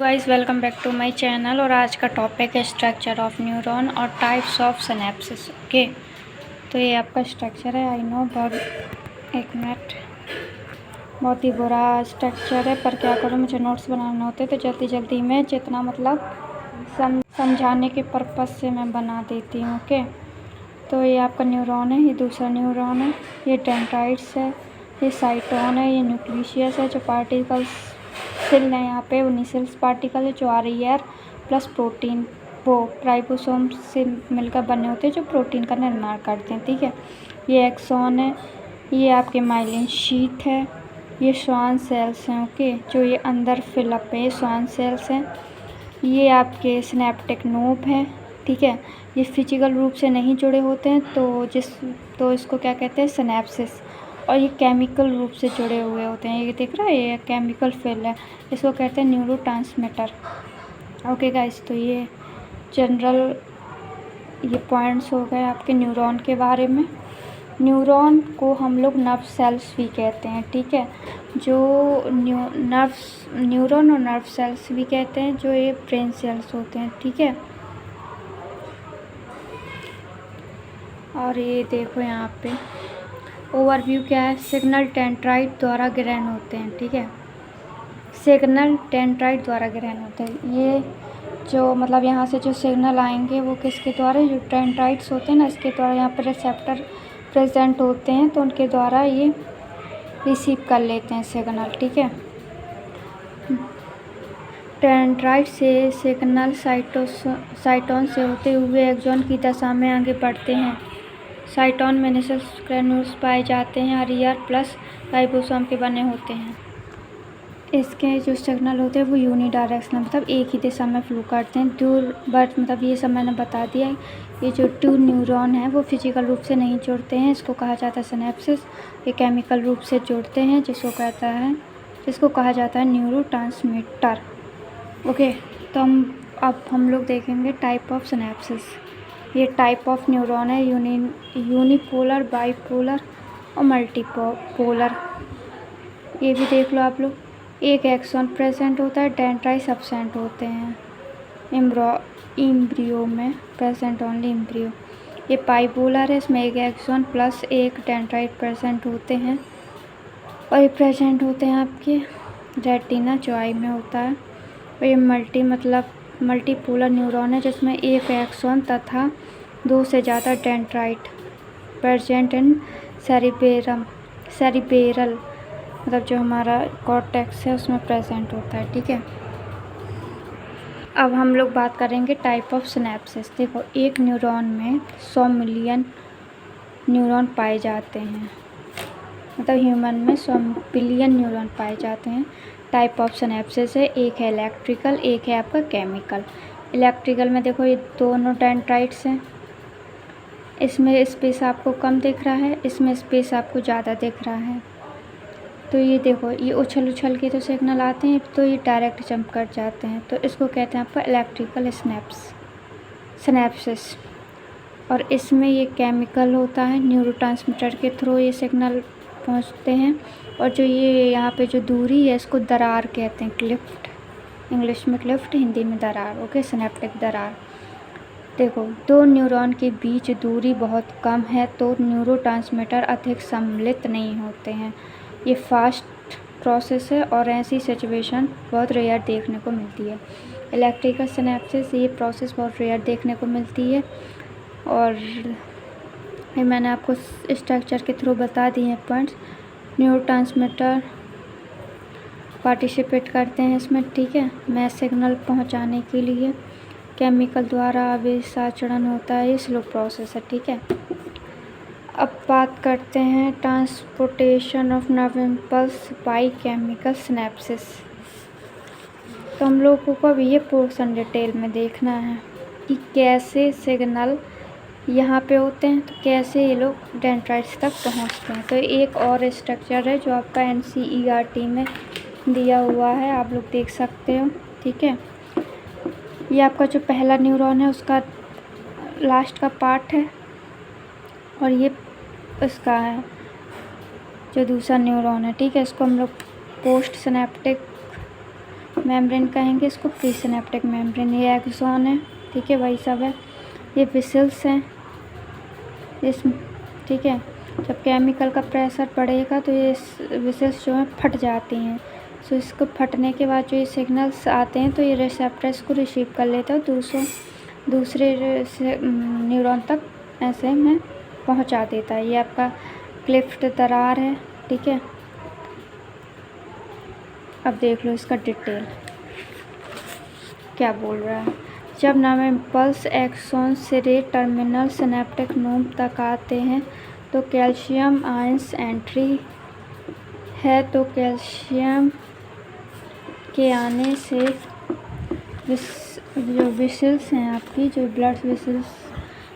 Guys welcome back to my channel. और आज का टॉपिक है स्ट्रक्चर ऑफ न्यूरॉन और टाइप्स ऑफ सिनेप्सिस। ओके, तो ये आपका स्ट्रक्चर है। आई नो एक मिनट, बहुत ही बुरा स्ट्रक्चर है, पर क्या करूँ, मुझे नोट्स बनाने होते तो जल्दी जल्दी में जितना मतलब समझाने के पर्पज़ से मैं बना देती हूँ। ओके, तो ये आपका न्यूरॉन है, ये दूसरा न्यूरॉन है, ये डेंड्राइट्स है, ये साइटोन है, ये न्यूक्लियस है, जो पार्टिकल्स सेल है यहाँ पे, वो न्यूक्लियस पार्टिकल है जो RER प्लस प्रोटीन वो राइबोसोम से मिलकर बने होते हैं जो प्रोटीन का निर्माण करते हैं। ठीक है, ये एक्सॉन है, ये आपके माइलिन शीथ है, ये श्वान सेल्स हैं। ओके, जो ये अंदर फिलअप है, ये श्वान सेल्स हैं। ये आपके सिनेप्टिक नोब हैं। ठीक है, ये फिजिकल रूप से नहीं जुड़े होते हैं तो इसको क्या कहते हैं, सिनेप्सिस। और ये केमिकल रूप से जुड़े हुए होते हैं। ये दिख रहा है, ये केमिकल फिल है, इसको कहते हैं न्यूरोट्रांसमीटर। ओके गाइस, तो ये जनरल ये पॉइंट्स हो गए आपके न्यूरॉन के बारे में। न्यूरॉन को हम लोग नर्व सेल्स भी कहते हैं। ठीक है, जो न्यूरॉन और नर्व सेल्स भी कहते हैं, जो ये ब्रेन सेल्स होते हैं। ठीक है, और ये देखो यहाँ पे ओवरव्यू क्या है, सिग्नल डेंड्राइट द्वारा ग्रहण होते हैं। ठीक है, सिग्नल डेंड्राइट द्वारा ग्रहण होते हैं। ये जो मतलब यहाँ से जो सिग्नल आएंगे वो किसके द्वारा, जो डेंड्राइट्स होते हैं ना, इसके द्वारा यहाँ पर रिसेप्टर प्रेजेंट होते हैं, तो उनके द्वारा ये रिसीव कर लेते हैं सिग्नल। ठीक है, डेंड्राइट से सिग्नल साइटोन से होते हुए एक्सॉन की दशा में आगे बढ़ते हैं। साइटोन में न्यूक्लियस ग्रैन्यूल्स पाए जाते हैं, RER प्लस राइबोसोम के बने होते हैं। इसके जो सिग्नल होते हैं वो यूनिडायरेक्शनल मतलब एक ही दिशा में फ्लो करते हैं। दूर बट मतलब ये सब मैंने बता दिया। ये जो 2 न्यूरॉन हैं वो फिजिकल रूप से नहीं जुड़ते हैं, इसको कहा जाता है सिनेप्सिस। ये केमिकल रूप से जुड़ते हैं, जिसको कहा जाता है न्यूरोट्रांसमीटर। ओके, तो अब हम लोग देखेंगे टाइप ऑफ सिनेप्सिस। ये टाइप ऑफ न्यूरॉन है, यूनिपोलर, बाईपोलर और मल्टीपोलर। ये भी देख लो आप लोग। एक एक्सॉन प्रेजेंट होता है, डेंड्राइट्स एब्सेंट होते हैं एम्ब्रियो में, प्रेजेंट ओनली एम्ब्रियो। ये बाईपोलर है, इसमें एक एक्सॉन प्लस एक डेंड्राइट प्रेजेंट होते हैं, और ये प्रेजेंट होते हैं आपके रेटिना जो आई में होता है। और ये मल्टीपोलर न्यूरॉन है, जिसमें एक एक्सॉन तथा 2 से ज़्यादा डेंड्राइट प्रेजेंट इन सेरिबेरल मतलब जो हमारा कॉर्टेक्स है उसमें प्रेजेंट होता है। ठीक है, अब हम लोग बात करेंगे टाइप ऑफ सिनेप्सिस। देखो, एक न्यूरॉन में 100 मिलियन न्यूरॉन पाए जाते हैं, मतलब ह्यूमन में 100 बिलियन न्यूरॉन पाए जाते हैं। टाइप ऑफ सिनेप्सिस है, एक है इलेक्ट्रिकल, एक है आपका केमिकल। इलेक्ट्रिकल में देखो ये दोनों डेंड्राइट्स हैं, इसमें स्पेस आपको कम दिख रहा है, इसमें स्पेस आपको ज़्यादा दिख रहा है। तो ये देखो, ये उछल के तो सिग्नल आते हैं, तो ये डायरेक्ट जंप कर जाते हैं, तो इसको कहते हैं आपका इलेक्ट्रिकल सिनेप्सिस। और इसमें ये केमिकल होता है, न्यूरोट्रांसमीटर के थ्रू ये सिग्नल पहुंचते हैं। और जो ये यहाँ पे जो दूरी है, इसको दरार कहते हैं, क्लिफ्ट, इंग्लिश में क्लिफ्ट, हिंदी में दरार। ओके, सिनेप्टिक दरार। देखो, 2 न्यूरॉन के बीच दूरी बहुत कम है तो न्यूरोट्रांसमीटर अधिक सम्मिलित नहीं होते हैं। ये फास्ट प्रोसेस है और ऐसी सिचुएशन बहुत रेयर देखने को मिलती है। इलेक्ट्रिकल सिनेप्सिस, ये प्रोसेस बहुत रेयर देखने को मिलती है, और ये मैंने आपको स्ट्रक्चर के थ्रू बता दिए हैं पॉइंट्स। न्यूरोट्रांसमीटर पार्टिसिपेट करते हैं इसमें। ठीक है, मैस सिग्नल पहुंचाने के लिए केमिकल द्वारा अभिसाचरण होता है, ये स्लो प्रोसेस है। ठीक है, अब बात करते हैं transportation of nerve impulse by chemical synapses. तो हम लोगों को अब ये पोर्शन डिटेल में देखना है कि कैसे सिग्नल यहाँ पे होते हैं, तो कैसे ये लोग डेंड्राइट्स तक पहुँचते हैं। तो एक और स्ट्रक्चर है जो आपका NCERT में दिया हुआ है, आप लोग देख सकते हो। ठीक है, ये आपका जो पहला न्यूरॉन है उसका लास्ट का पार्ट है, और ये इसका है जो दूसरा न्यूरॉन है। ठीक है, इसको हम लोग पोस्ट सिनेप्टिक मेम्ब्रेन कहेंगे इसको, प्री सिनेप्टिक मेम्ब्रेन। ये एक्सॉन है, ठीक है, वही सब है। ये विसल्स हैं इस, ठीक है। जब केमिकल का प्रेशर बढ़ेगा तो ये विसल्स जो हैं फट जाती हैं। सो इसको फटने के बाद जो ये सिग्नल्स आते हैं तो ये रिसेप्टर्स को रिसीव कर लेता है, दूसरे न्यूरॉन तक ऐसे में पहुंचा देता है। ये आपका क्लिफ्ट दरार है, ठीक है। अब देख लो इसका डिटेल क्या बोल रहा है। जब नए इम्पल्स एक्सॉन से टर्मिनल सिनेप्टिक नोड तक आते हैं तो कैल्शियम आयंस एंट्री है, तो कैल्शियम के आने से जो विसल्स हैं आपकी, जो ब्लड विसल्स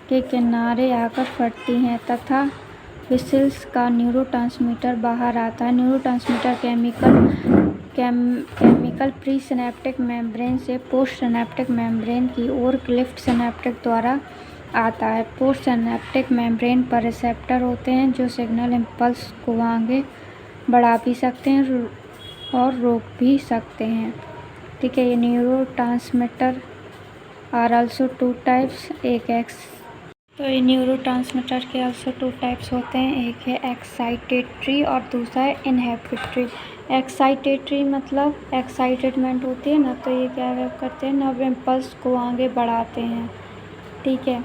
के किनारे आकर फटती हैं तथा विसल्स का न्यूरोट्रांसमीटर बाहर आता है। Neurotransmitter chemical pre synaptic membrane से पोस्ट सिनेप्टिक मेम्ब्रेन की ओर क्लिफ्ट सिनेप्टिक द्वारा आता है। पोस्ट सिनेप्टिक मेम्ब्रेन पर रिसेप्टर होते हैं जो सिग्नल इम्पल्स को आगे बढ़ा भी सकते हैं और रोक भी सकते हैं, ठीक है। ये न्यूरोट्रांसमीटर आर आल्सो 2 टाइप्स, तो ये न्यूरोट्रांसमीटर के आल्सो 2 टाइप्स होते हैं, एक है एक्साइटेटरी और दूसरा है इनहिबिटरी। एक्साइटेटरी मतलब एक्साइटेडमेंट होती है ना, तो ये क्या करते हैं, नर्व इम्पल्स को आगे बढ़ाते हैं, ठीक है।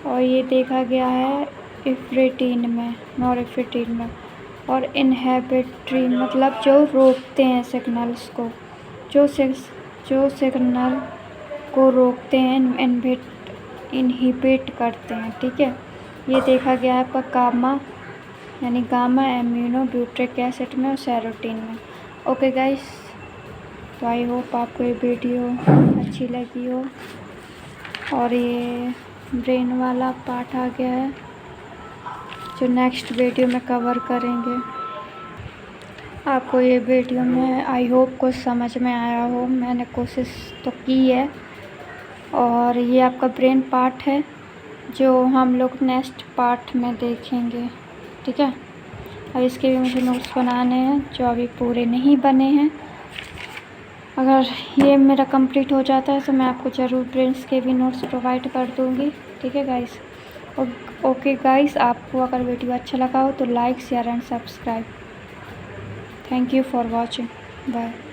और ये देखा गया है इफ्रेटिन में, नॉरेफ्रेटिन में। और इनहिबिटरी मतलब जो रोकते हैं सिग्नल्स को, जो सिग्नल को रोकते हैं, इनहिबिट करते हैं, ठीक है। ये देखा गया है आपका गामा एम्यूनो ब्यूट्रिक एसिड में और सेरोटीन में। ओके गाइस, तो आई होप आपको ये वीडियो अच्छी लगी हो। और ये ब्रेन वाला पार्ट आ गया है जो नेक्स्ट वीडियो में कवर करेंगे। आपको ये वीडियो में आई होप कुछ समझ में आया हो, मैंने कोशिश तो की है। और ये आपका ब्रेन पार्ट है जो हम लोग नेक्स्ट पार्ट में देखेंगे, ठीक है। अब इसके भी मुझे नोट्स बनाने हैं जो अभी पूरे नहीं बने हैं। अगर ये मेरा कंप्लीट हो जाता है तो मैं आपको ज़रूर ब्रेन्स के भी नोट्स प्रोवाइड कर दूँगी, ठीक है गाइस। ओके गाइस, आपको अगर वीडियो अच्छा लगा हो तो like, share and subscribe. Thank you for watching, bye.